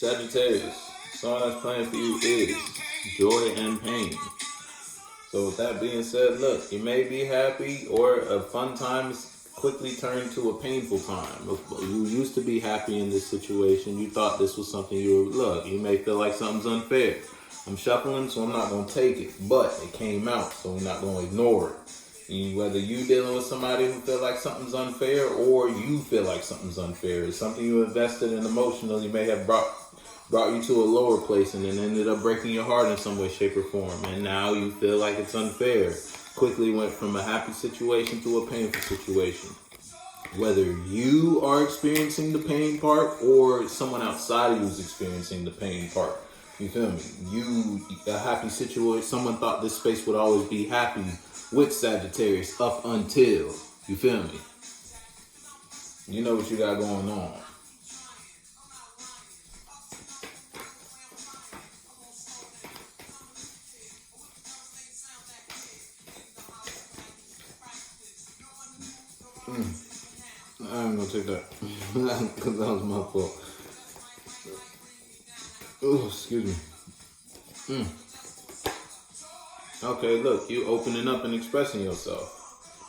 Sagittarius, song that's playing for you is joy and pain. So with that being said, look, you may be happy or a fun time quickly turn to a painful time. You used to be happy in this situation. You thought this was something you may feel like something's unfair. I'm shuffling, so I'm not going to take it. But it came out, so we're not going to ignore it. Whether you dealing with somebody who feel like something's unfair or you feel like something's unfair, it's something you invested in emotionally may have brought you to a lower place and then ended up breaking your heart in some way, shape, or form. And now you feel like it's unfair. Quickly went from a happy situation to a painful situation. Whether you are experiencing the pain part or someone outside of you is experiencing the pain part. You feel me? A happy situation, someone thought this space would always be happy with Sagittarius up until, you feel me? You know what you got going on. I'm gonna take that because that was my fault. Oh, excuse me. Okay, look, you opening up and expressing yourself.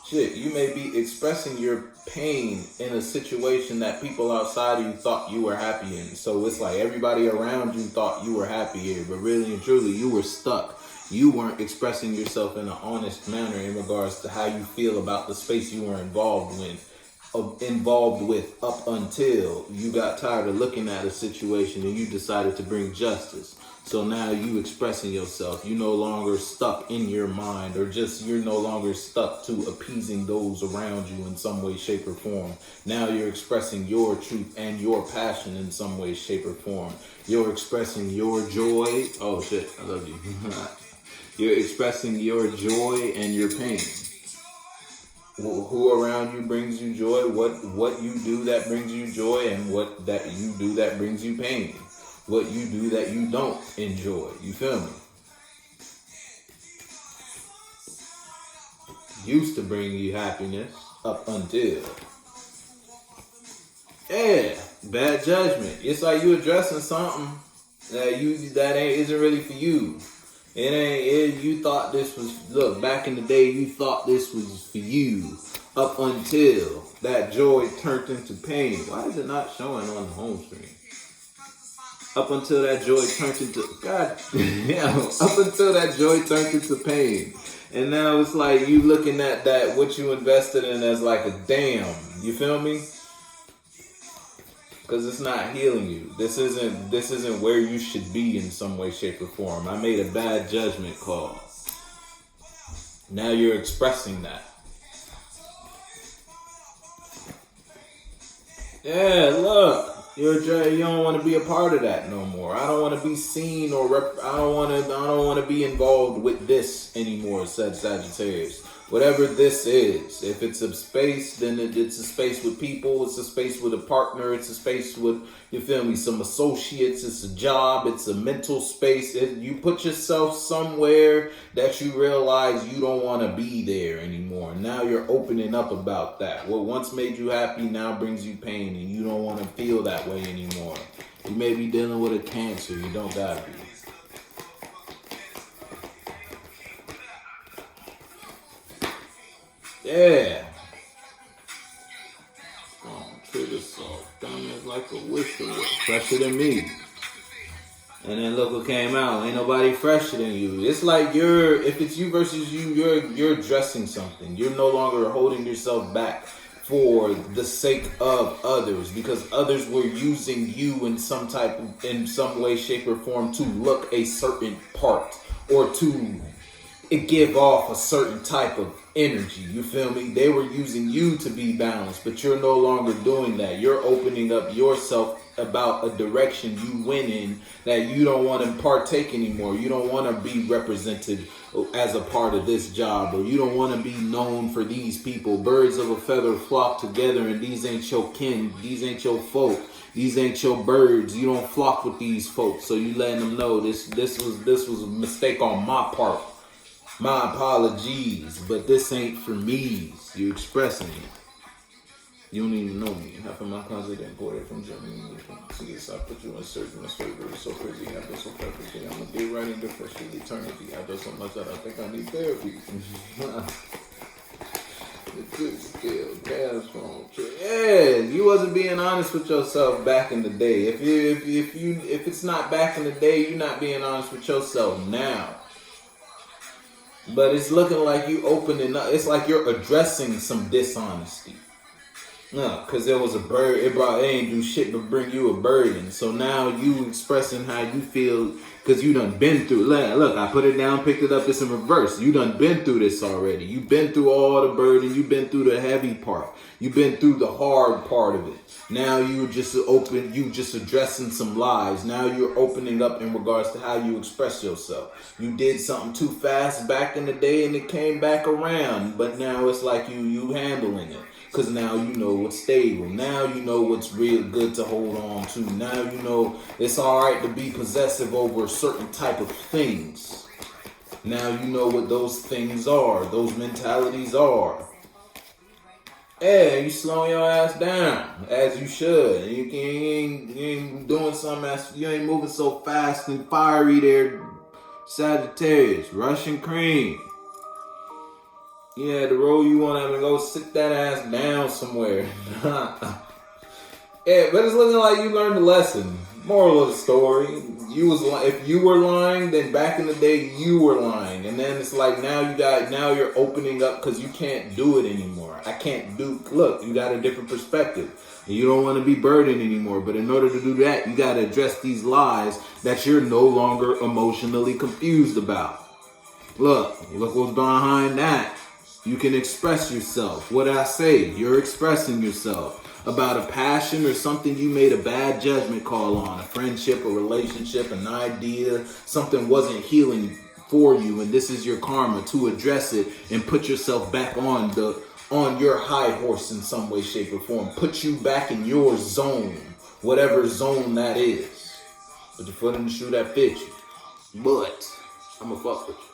Shit, you may be expressing your pain in a situation that people outside of you thought you were happy in. So it's like everybody around you thought you were happy here, but really and truly you were stuck. You weren't expressing yourself in an honest manner in regards to how you feel about the space you were involved with up until you got tired of looking at a situation and you decided to bring justice. So now you expressing yourself. You no longer stuck in your mind or just you're no longer stuck to appeasing those around you in some way, shape, or form. Now you're expressing your truth and your passion in some way, shape, or form. You're expressing your joy. Oh shit, I love you. You're expressing your joy and your pain. Who around you brings you joy? What you do that brings you joy, and what that you do that brings you pain. What you do that you don't enjoy. You feel me? Used to bring you happiness up until. Yeah, bad judgment. It's like you addressing something that isn't really for you. You thought this was, look, back in the day, you thought this was for you up until that joy turned into pain. Why is it not showing on the home screen? Up until that joy turned into, up until that joy turned into pain. And now it's like you looking at that, what you invested in as like a damn, you feel me? Because it's not healing you. This isn't where you should be in some way, shape, or form. I made a bad judgment call. Now you're expressing that. Yeah, look. You don't want to be a part of that no more. I don't want to be seen or I don't want to be involved with this anymore, said Sagittarius. Whatever this is, if it's a space, then it's a space with people, it's a space with a partner, it's a space with, you feel me, some associates, it's a job, it's a mental space. You put yourself somewhere that you realize you don't want to be there anymore. Now you're opening up about that. What once made you happy now brings you pain, and you don't want to feel that way anymore. You may be dealing with a cancer, you don't gotta be. Yeah. Trigger salt. Diamonds like a whistle. Fresher than me. And then look what came out. Ain't nobody fresher than you. It's like if it's you versus you, you're addressing something. You're no longer holding yourself back for the sake of others, because others were using you in some way, shape, or form to look a certain part or to give off a certain type of energy. You feel me? They were using you to be balanced, but you're no longer doing that. You're opening up yourself about a direction you went in that you don't want to partake anymore. You don't want to be represented as a part of this job, or you don't want to be known for these people. Birds of a feather flock together, and these ain't your kin. These ain't your folk. These ain't your birds. You don't flock with these folks. So you letting them know this was a mistake on my part. My apologies, but this ain't for me. You're expressing it. You don't even know me. Half of my closet imported from Germany. See this, I put you in certain favor. It's so crazy, I do so perfectly. I'm gonna get right into fresh for eternity. I do so much that I think I need therapy. Yeah, you wasn't being honest with yourself back in the day. If it's not back in the day, you're not being honest with yourself now. But it's looking like you opening up. It's like you're addressing some dishonesty. No, because there was a bird. It ain't do shit but bring you a burden. So now you expressing how you feel because you done been through. Look, I put it down, picked it up. It's in reverse. You done been through this already. You've been through all the burden. You've been through the heavy part. You've been through the hard part of it. Now you just open. You just addressing some lies. Now you're opening up in regards to how you express yourself. You did something too fast back in the day and it came back around. But now it's like you handling it. Because now you know what's stable. Now you know what's real good to hold on to. Now you know it's all right to be possessive over a certain type of things. Now you know what those things are. Those mentalities are. Yeah, you slowing your ass down as you should. You ain't doing something you ain't moving so fast and fiery there. Sagittarius, Russian cream. Yeah, the road you want to go sit that ass down somewhere. Yeah, but it's looking like you learned a lesson. Moral of the story: if you were lying, then back in the day you were lying, and then it's like now you're opening up because you can't do it anymore. Look, you got a different perspective. You don't want to be burdened anymore, but in order to do that, you got to address these lies that you're no longer emotionally confused about. Look what's behind that. You can express yourself. What did I say? You're expressing yourself about a passion or something you made a bad judgment call on. A friendship, a relationship, an idea. Something wasn't healing for you, and this is your karma to address it and put yourself back on your high horse in some way, shape, or form. Put you back in your zone, whatever zone that is. Put your foot in the shoe that fits you. But I'm gonna fuck with you.